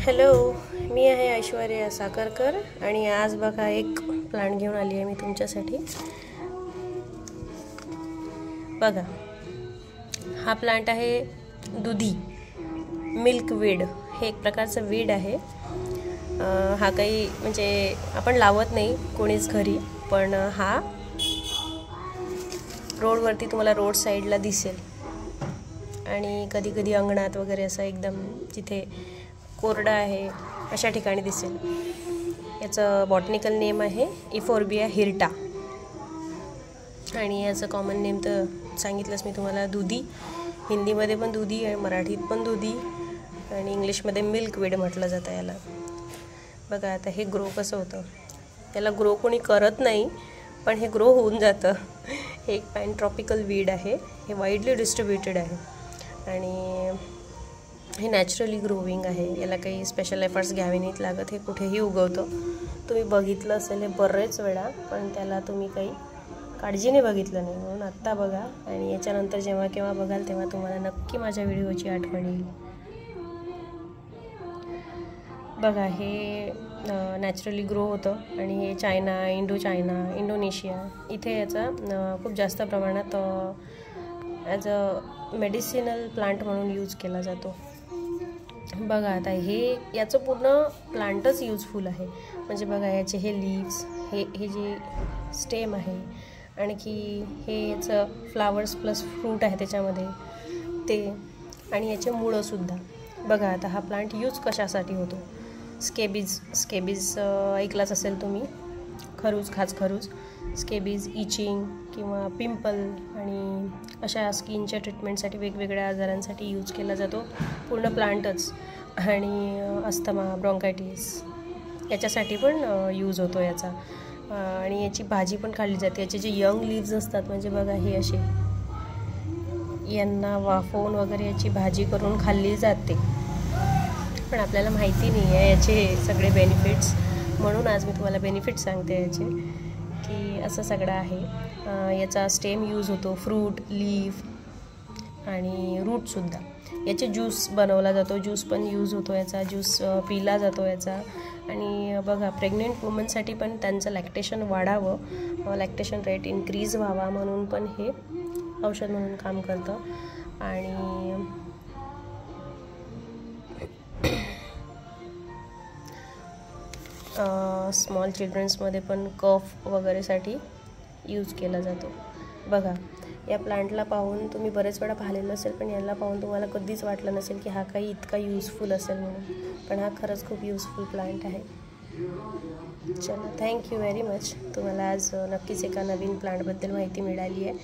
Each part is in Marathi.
हॅलो, मी आहे ऐश्वर्या साखरकर आणि आज बघा एक प्लांट घेऊन आली आहे मी तुमच्यासाठी। बघा, हा प्लांट आहे दुधी मिल्क वीड। हे एक प्रकारचं वीड आहे। हा काही म्हणजे आपण लावत नाही कोणीच घरी, पण हा रोडवरती तुम्हाला रोड साईडला दिसेल आणि कधी कधी अंगणात वगैरे असं एकदम जिथे कोरडा आहे अशा ठिकाणी दिसेल। याचं बॉटनिकल नेम आहे इफोर्बिया हिर्टा आणि याचं कॉमन नेम तर सांगितलंच मी तुम्हाला, दुधी। हिंदीमध्ये पण दुधी आहे, मराठीत पण दुधी आणि इंग्लिशमध्ये मिल्क वीड म्हटलं जातं याला। बघा आता हे ग्रो कसं होतं, याला ग्रो कोणी करत नाही पण हे ग्रो होऊन जातं। हे एक पॅन ट्रॉपिकल वीड आहे, हे वाईडली डिस्ट्रीब्युटेड आहे आणि हे नॅचरली ग्रोविंग आहे। याला काही स्पेशल एफर्ट्स घ्यावे नाहीत लागत, हे कुठेही उगवतं। तुम्ही बघितलं असेल हे बरेच वेळा, पण त्याला तुम्ही काही काळजीने बघितलं नाही, म्हणून आत्ता बघा आणि याच्यानंतर जेव्हा केव्हा बघाल तेव्हा तुम्हाला नक्की माझ्या व्हिडिओची आठवण येईल। बघा, हे नॅचरली ग्रो होतं आणि हे चायना, इंडोनेशिया इथे याचा खूप जास्त प्रमाणात ॲज अ मेडिसिनल प्लांट म्हणून यूज केला जातो। बघा आता हे याचं पूर्ण प्लांटच यूजफुल आहे। म्हणजे बघा याचे हे लीव्स, हे जे स्टेम आहे, आणखी हे याचं फ्लावर्स प्लस फ्रूट आहे त्याच्यामध्ये ते, आणि याचे मुळंसुद्धा। बघा आता हा प्लांट यूज कशासाठी होतो, स्केबीज ऐकलाच असेल तुम्ही, खाजखरूज, स्केबीज, इचिंग किंवा पिंपल आणि अशा स्किनच्या ट्रीटमेंटसाठी वेगवेगळ्या आजारांसाठी यूज केला जातो पूर्ण प्लांटच। आणि अस्थमा, ब्रॉन्कायटिस याच्यासाठी पण यूज होतो याचा। आणि याची भाजी पण खाल्ली जाते। याचे जे यंग लीव्स असतात, म्हणजे बघा हे असे, यांना वाफवून वगैरे याची भाजी करून खाल्ली जाते, पण आपल्याला माहिती नाही आहे याचे सगळे बेनिफिट्स, म्हणून आज मी तुम्हाला बेनिफिट्स सांगते याचे, की असं सगळं आहे। याचा स्टेम यूज होतो, फ्रूट, लीफ आणि रूटसुद्धा। याचे ज्यूस बनवला जातो, ज्यूस पण यूज होतो याचा, ज्यूस पिला जातो याचा। आणि बघा प्रेग्नेंट वुमनसाठी पण त्यांचं लॅक्टेशन वाढावं, लॅक्टेशन रेट इन्क्रीज व्हावा म्हणून पण हे औषध म्हणून काम करतं। आणि स्मॉल चिल्ड्रन्समध्ये पण कफ वगैरेसाठी यूज केला जातो। बघा या प्लांटला पाहून तुम्ही बरेच वेळा पाहिलेलं असेल, पण याला पाहून तुम्हाला कधीच वाटलं नसेल की हा काही इतका यूजफुल असेल म्हणून, पण हा खरंच खूप यूजफुल प्लांट आहे। चला, थँक्यू व्हेरी मच। तुम्हाला आज नक्कीच एका नवीन प्लांटबद्दल माहिती मिळाली आहे,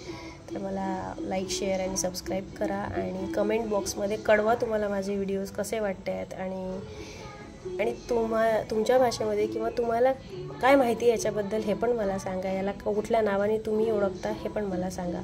तर मला लाईक, शेअर आणि सबस्क्राईब करा आणि कमेंट बॉक्समध्ये कळवा तुम्हाला माझे व्हिडिओज कसे वाटत आहेत आणि तुमच्या भाषेमध्ये किंवा तुम्हाला काय माहिती याच्याबद्दल हे पण मला सांगा। याला कुठल्या नावाने तुम्ही ओळखता हे पण मला सांगा।